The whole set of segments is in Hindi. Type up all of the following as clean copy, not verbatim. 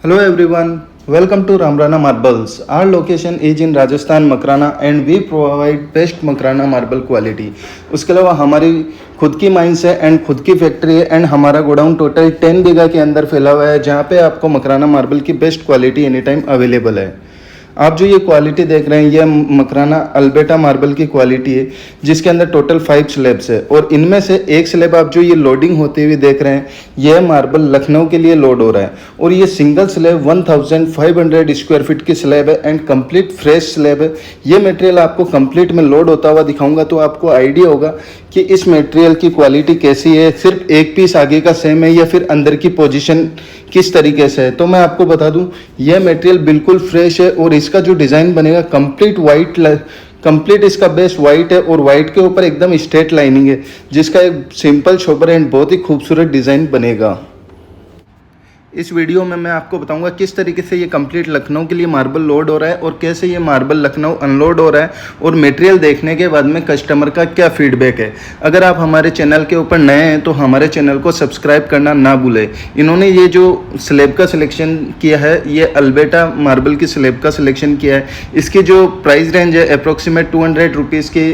Hello everyone, welcome to Ramrana Marbles. Our location is in Rajasthan Makrana and we provide best Makrana marble quality. उसके अलावा हमारी खुद की माइंस है एंड खुद की फैक्ट्री है एंड हमारा गोडाउन टोटल 10 बीघा के अंदर फैला हुआ है जहाँ पे आपको मकराना मार्बल की best quality any time available है। आप जो ये क्वालिटी देख रहे हैं ये मकराना अल्बर्टा मार्बल की क्वालिटी है जिसके अंदर टोटल 5 स्लैब्स है और इनमें से एक स्लैब आप जो ये लोडिंग होते हुए देख रहे हैं यह मार्बल लखनऊ के लिए लोड हो रहा है और ये सिंगल स्लैब 1500 स्क्वायर फीट की स्लैब है एंड कंप्लीट फ्रेश स्लैब है। ये मटेरियल आपको कंप्लीट में लोड होता हुआ दिखाऊंगा तो आपको आइडिया होगा कि इस मटेरियल की क्वालिटी कैसी है, सिर्फ एक पीस आगे का सेम है या फिर अंदर की पोजीशन किस तरीके से है। तो मैं आपको बता दूं यह मटेरियल बिल्कुल फ्रेश है और इसका जो डिज़ाइन बनेगा कंप्लीट इसका बेस वाइट है और वाइट के ऊपर एकदम स्ट्रेट लाइनिंग है जिसका एक सिंपल सोबर एंड बहुत ही खूबसूरत डिज़ाइन बनेगा। इस वीडियो में मैं आपको बताऊंगा किस तरीके से ये कंप्लीट लखनऊ के लिए मार्बल लोड हो रहा है और कैसे ये मार्बल लखनऊ अनलोड हो रहा है और मटेरियल देखने के बाद में कस्टमर का क्या फीडबैक है। अगर आप हमारे चैनल के ऊपर नए हैं तो हमारे चैनल को सब्सक्राइब करना ना भूलें। इन्होंने ये जो स्लैब का सिलेक्शन किया है ये अल्बर्टा मार्बल की स्लैब का सिलेक्शन किया है। इसकी जो प्राइस रेंज है अप्रोक्सीमेट 200 रुपीज़ की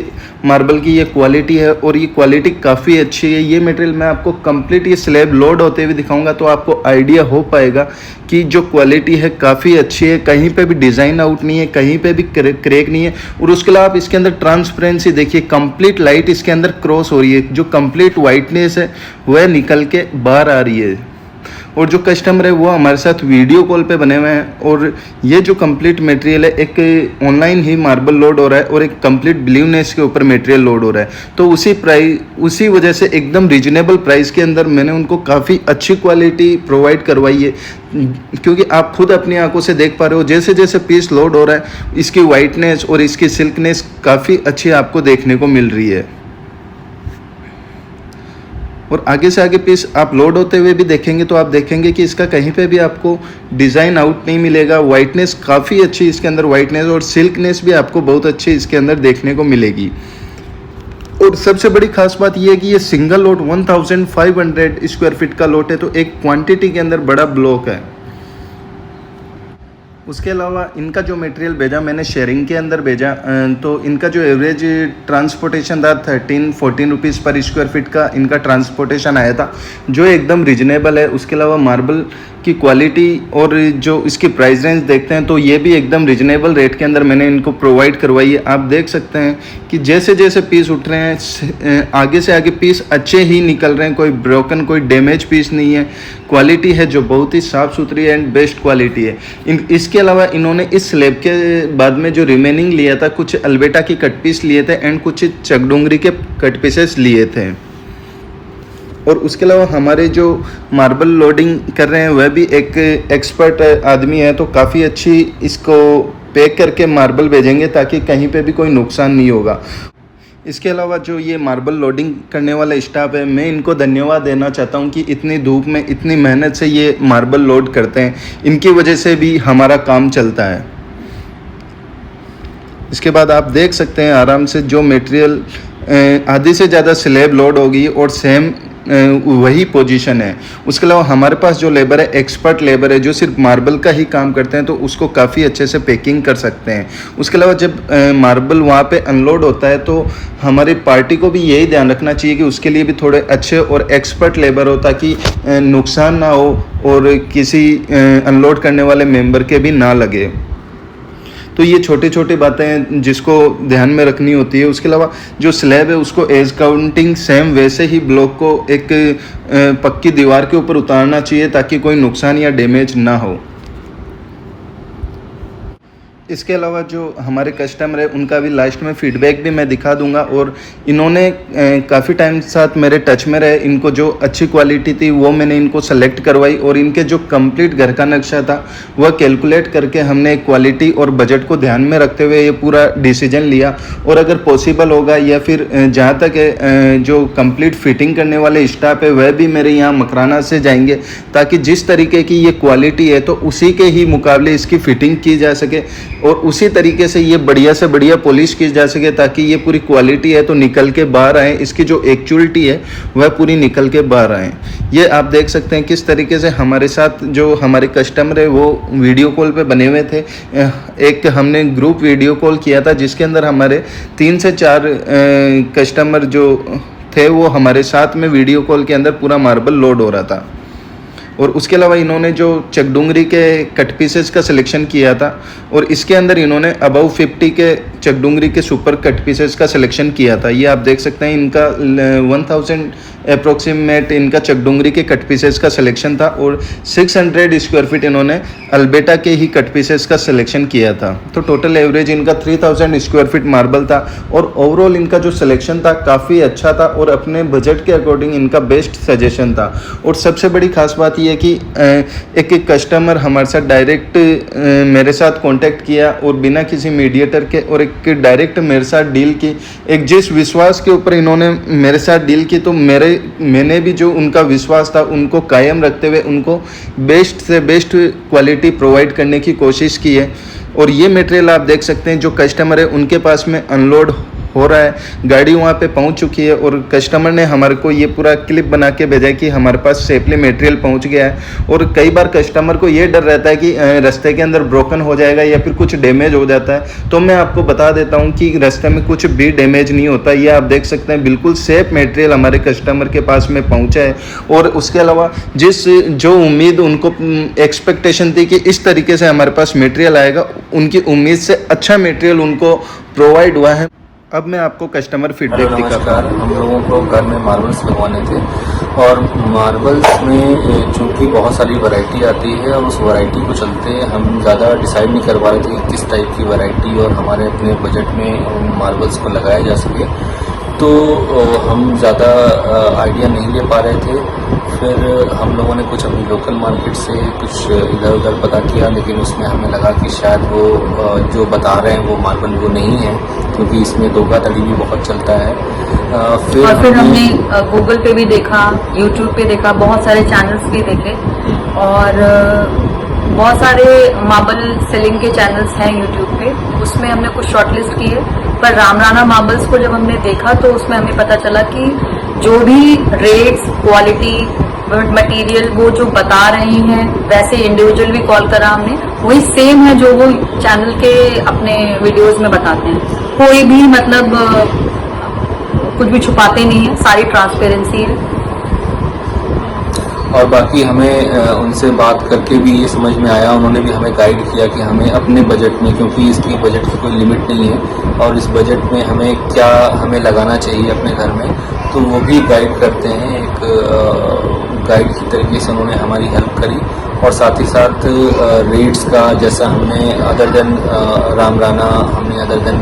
मार्बल की ये क्वालिटी है और ये क्वालिटी काफ़ी अच्छी है। ये मटेरियल मैं आपको कंप्लीट ये स्लैब लोड होते हुए दिखाऊंगा तो आपको आइडिया हो पाएगा कि जो क्वालिटी है काफ़ी अच्छी है, कहीं पे भी डिज़ाइन आउट नहीं है, कहीं पे भी क्रेक नहीं है। और उसके अलावा आप इसके अंदर ट्रांसपेरेंसी देखिए, कंप्लीट लाइट इसके अंदर क्रॉस हो रही है, जो कंप्लीट वाइटनेस है वह निकल के बाहर आ रही है। और जो कस्टमर है वो हमारे साथ वीडियो कॉल पे बने हुए हैं और ये जो कंप्लीट मटेरियल है एक ऑनलाइन ही मार्बल लोड हो रहा है और एक कंप्लीट ब्लूनेस के ऊपर मटेरियल लोड हो रहा है। तो उसी वजह से एकदम रीजनेबल प्राइस के अंदर मैंने उनको काफ़ी अच्छी क्वालिटी प्रोवाइड करवाई है, क्योंकि आप खुद अपनी आंखों से देख पा रहे हो जैसे जैसे पीस लोड हो रहा है इसकी वाइटनेस और इसकी सिल्कनेस काफ़ी अच्छी आपको देखने को मिल रही है। और आगे से आगे पीस आप लोड होते हुए भी देखेंगे तो आप देखेंगे कि इसका कहीं पे भी आपको डिज़ाइन आउट नहीं मिलेगा। वाइटनेस काफ़ी अच्छी इसके अंदर वाइटनेस और सिल्कनेस भी आपको बहुत अच्छी इसके अंदर देखने को मिलेगी। और सबसे बड़ी खास बात यह है कि ये सिंगल लोट 1500 स्क्वायर फीट का लोट है तो एक क्वांटिटी के अंदर बड़ा ब्लॉक है। उसके अलावा इनका जो मटेरियल भेजा मैंने शेयरिंग के अंदर भेजा तो इनका जो एवरेज ट्रांसपोर्टेशन था 13-14 रुपीज़ पर स्क्वायर फीट का इनका ट्रांसपोर्टेशन आया था, जो एकदम रिजनेबल है। उसके अलावा मार्बल की क्वालिटी और जो इसकी प्राइस रेंज देखते हैं तो ये भी एकदम रिजनेबल रेट के अंदर मैंने इनको प्रोवाइड करवाई है। आप देख सकते हैं कि जैसे जैसे पीस उठ रहे हैं आगे से आगे पीस अच्छे ही निकल रहे हैं, कोई ब्रोकन कोई डैमेज पीस नहीं है। क्वालिटी है जो बहुत ही साफ़ सुथरी एंड बेस्ट क्वालिटी है। इसके अलावा इन्होंने इस स्लैब के बाद में जो रिमेनिंग लिया था कुछ अल्बर्टा की कट पीस लिए थे एंड कुछ चकडोंगरी के कट पीसेस लिए थे। और उसके अलावा हमारे जो मार्बल लोडिंग कर रहे हैं वह भी एक एक्सपर्ट आदमी है, तो काफ़ी अच्छी इसको पैक करके मार्बल भेजेंगे ताकि कहीं पे भी कोई नुकसान नहीं होगा। इसके अलावा जो ये मार्बल लोडिंग करने वाला स्टाफ है मैं इनको धन्यवाद देना चाहता हूँ कि इतनी धूप में इतनी मेहनत से ये मार्बल लोड करते हैं, इनकी वजह से भी हमारा काम चलता है। इसके बाद आप देख सकते हैं आराम से जो मटेरियल आधी से ज़्यादा स्लैब लोड होगी और सेम वही पोजीशन है। उसके अलावा हमारे पास जो लेबर है एक्सपर्ट लेबर है जो सिर्फ मार्बल का ही काम करते हैं तो उसको काफ़ी अच्छे से पैकिंग कर सकते हैं। उसके अलावा जब मार्बल वहाँ पे अनलोड होता है तो हमारी पार्टी को भी यही ध्यान रखना चाहिए कि उसके लिए भी थोड़े अच्छे और एक्सपर्ट लेबर हो ताकि नुकसान ना हो और किसी अनलोड करने वाले मेंबर के भी ना लगे। तो ये छोटी छोटी बातें जिसको ध्यान में रखनी होती है। उसके अलावा जो स्लैब है उसको एज काउंटिंग सेम वैसे ही ब्लॉक को एक पक्की दीवार के ऊपर उतारना चाहिए ताकि कोई नुकसान या डैमेज ना हो। इसके अलावा जो हमारे कस्टमर है उनका भी लास्ट में फीडबैक भी मैं दिखा दूंगा। और इन्होंने काफ़ी टाइम साथ मेरे टच में रहे, इनको जो अच्छी क्वालिटी थी वो मैंने इनको सेलेक्ट करवाई और इनके जो कंप्लीट घर का नक्शा था वह कैलकुलेट करके हमने क्वालिटी और बजट को ध्यान में रखते हुए ये पूरा डिसीजन लिया। और अगर पॉसिबल होगा या फिर जहाँ तक जो कंप्लीट फिटिंग करने वाले स्टाफ है वह भी मेरे यहाँ मकराना से जाएंगे ताकि जिस तरीके की ये क्वालिटी है तो उसी के ही मुकाबले इसकी फ़िटिंग की जा सके और उसी तरीके से ये बढ़िया से बढ़िया पॉलिश की जा सके ताकि ये पूरी क्वालिटी है तो निकल के बाहर आए, इसकी जो एक्चुअलिटी है वह पूरी निकल के बाहर आए। ये आप देख सकते हैं किस तरीके से हमारे साथ जो हमारे कस्टमर है वो वीडियो कॉल पे बने हुए थे। एक हमने ग्रुप वीडियो कॉल किया था जिसके अंदर हमारे 3 से 4 कस्टमर जो थे वो हमारे साथ में वीडियो कॉल के अंदर पूरा मार्बल लोड हो रहा था। और उसके अलावा इन्होंने जो चकडूंगरी के कट पीसेस का सिलेक्शन किया था और इसके अंदर इन्होंने अबव 50 के चकडूंगरी के सुपर कट पीसेस का सिलेक्शन किया था। ये आप देख सकते हैं इनका 1000 अप्रोक्सीमेट इनका चकडूंगरी के कट पीसेस का सिलेक्शन था और 600 स्क्वायर फीट इन्होंने अल्बेटा के ही कट पीसेस का सिलेक्शन किया था। तो टोटल एवरेज इनका 3000 स्क्वायर फीट मार्बल था और ओवरऑल इनका जो सिलेक्शन था काफ़ी अच्छा था और अपने बजट के अकॉर्डिंग इनका बेस्ट सजेशन था। और सबसे बड़ी खास बात ये है कि एक कस्टमर हमारे साथ डायरेक्ट मेरे साथ कांटेक्ट किया और बिना किसी मीडिएटर के और एक डायरेक्ट मेरे साथ डील की। एक जिस विश्वास के ऊपर इन्होंने मेरे साथ डील की तो मैंने भी जो उनका विश्वास था उनको कायम रखते हुए उनको बेस्ट से बेस्ट क्वालिटी प्रोवाइड करने की कोशिश की है। और ये मटेरियल आप देख सकते हैं जो कस्टमर है उनके पास में अनलोड हो रहा है, गाड़ी वहाँ पे पहुँच चुकी है और कस्टमर ने हमारे को ये पूरा क्लिप बना के भेजा कि हमारे पास सेफली मटेरियल पहुँच गया है। और कई बार कस्टमर को ये डर रहता है कि रास्ते के अंदर ब्रोकन हो जाएगा या फिर कुछ डैमेज हो जाता है, तो मैं आपको बता देता हूँ कि रास्ते में कुछ भी डैमेज नहीं होता। ये आप देख सकते हैं बिल्कुल सेफ मटेरियल हमारे कस्टमर के पास में पहुँचा है। और उसके अलावा जो उम्मीद उनको एक्सपेक्टेशन थी कि इस तरीके से हमारे पास मटेरियल आएगा, उनकी उम्मीद से अच्छा मटेरियल उनको प्रोवाइड हुआ है। अब मैं आपको कस्टमर फीडबैक दिखाता हूँ। हम लोगों को घर में मार्बल्स लगवाने थे और मार्बल्स में चूँकि बहुत सारी वैरायटी आती है और उस वैरायटी को चलते हम ज़्यादा डिसाइड नहीं कर पा रहे थे कि किस टाइप की वैरायटी और हमारे अपने बजट में उन मार्बल्स को लगाया जा सके, तो हम ज़्यादा आइडिया नहीं ले पा रहे थे। फिर हम लोगों ने कुछ अपनी लोकल मार्केट से कुछ इधर उधर पता किया, लेकिन उसमें हमें लगा कि शायद वो जो बता रहे हैं वो मार्बल वो नहीं है, क्योंकि इसमें धोखाधड़ी भी बहुत चलता है। फिर हमने गूगल पे भी देखा, यूट्यूब पे देखा, बहुत सारे चैनल्स भी देखे और बहुत सारे मार्बल सेलिंग के चैनल्स हैं यूट्यूब पे, उसमें हमने कुछ शॉर्टलिस्ट किए। पर रामराना मार्बल्स को जब हमने देखा तो उसमें हमें पता चला कि जो भी रेट्स, क्वालिटी, मटेरियल वो जो बता रही हैं, वैसे इंडिविजुअल भी कॉल करा हमने, वही सेम है जो वो चैनल के अपने वीडियोस में बताते हैं। कोई भी मतलब कुछ भी छुपाते नहीं है, सारी ट्रांसपेरेंसी है। और बाकी हमें उनसे बात करके भी ये समझ में आया, उन्होंने भी हमें गाइड किया कि हमें अपने बजट में, क्योंकि इसकी बजट की कोई लिमिट नहीं है और इस बजट में हमें क्या हमें लगाना चाहिए अपने घर में, तो वो भी गाइड करते हैं। एक गाइड की तरीके से उन्होंने हमारी हेल्प करी और साथ ही साथ रेट्स का, जैसा हमने अदर देन रामराना, हमने अदर देन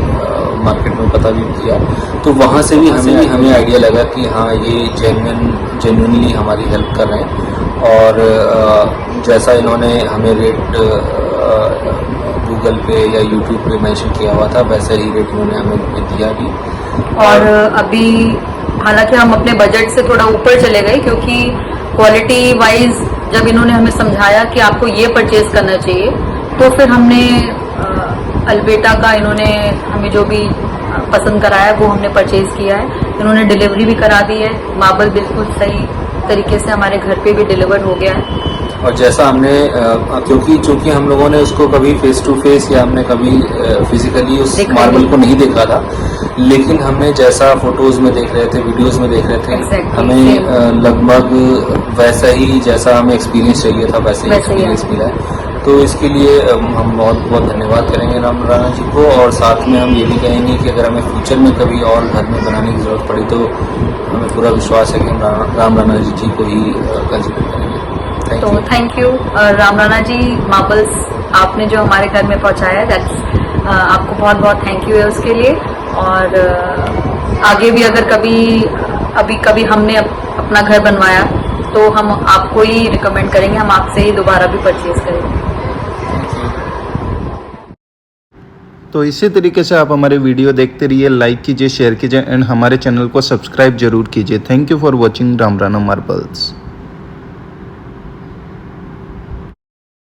मार्केट में पता भी किया, तो वहाँ से भी हमें आइडिया लगा कि हाँ ये जेन्युइनली हमारी हेल्प कर रहे हैं। और जैसा इन्होंने हमें रेट गूगल पे या यूट्यूब पे मेंशन किया हुआ था, वैसा ही रेट इन्होंने हमें दिया भी। और अभी हालांकि हम अपने बजट से थोड़ा ऊपर चले गए, क्योंकि क्वालिटी वाइज जब इन्होंने हमें समझाया कि आपको ये परचेज करना चाहिए, तो फिर हमने अल्बेटा का इन्होंने हमें जो भी पसंद कराया वो हमने परचेज किया है। इन्होंने डिलीवरी भी करा दी है, मार्बल बिल्कुल सही तरीके से हमारे घर पे भी डिलीवर हो गया है। और जैसा हमने क्योंकि हम लोगों ने उसको कभी फेस टू फेस या हमने कभी फिजिकली उस मार्बल को नहीं देखा था, लेकिन हमने जैसा फोटोज में देख रहे थे, वीडियोस में देख रहे थे, हमें लगभग वैसा ही जैसा हमें एक्सपीरियंस चाहिए था वैसे ही एक्सपीरियंस मिला है। तो इसके लिए हम बहुत बहुत धन्यवाद करेंगे रामराना जी को। और साथ में हम ये भी कहेंगे कि अगर हमें फ्यूचर में कभी और घर में बनाने की ज़रूरत पड़ी तो हमें पूरा विश्वास है कि हम रामराना जी को ही कंसिडर करेंगे। तो thank you Ram Rana ji marbles, आपने जो हमारे घर में पहुंचाया है, दैट्स आपको बहुत बहुत थैंक यू है उसके लिए। और आगे भी अगर कभी हमने अपना घर बनवाया तो हम आपको ही रिकमेंड करेंगे, हम आपसे ही दोबारा भी परचेज करेंगे। तो इसी तरीके से आप हमारे वीडियो देखते रहिए, लाइक कीजिए, शेयर कीजिए एंड हमारे चैनल को सब्सक्राइब जरूर कीजिए। Thank you for watching Ramrana marbles.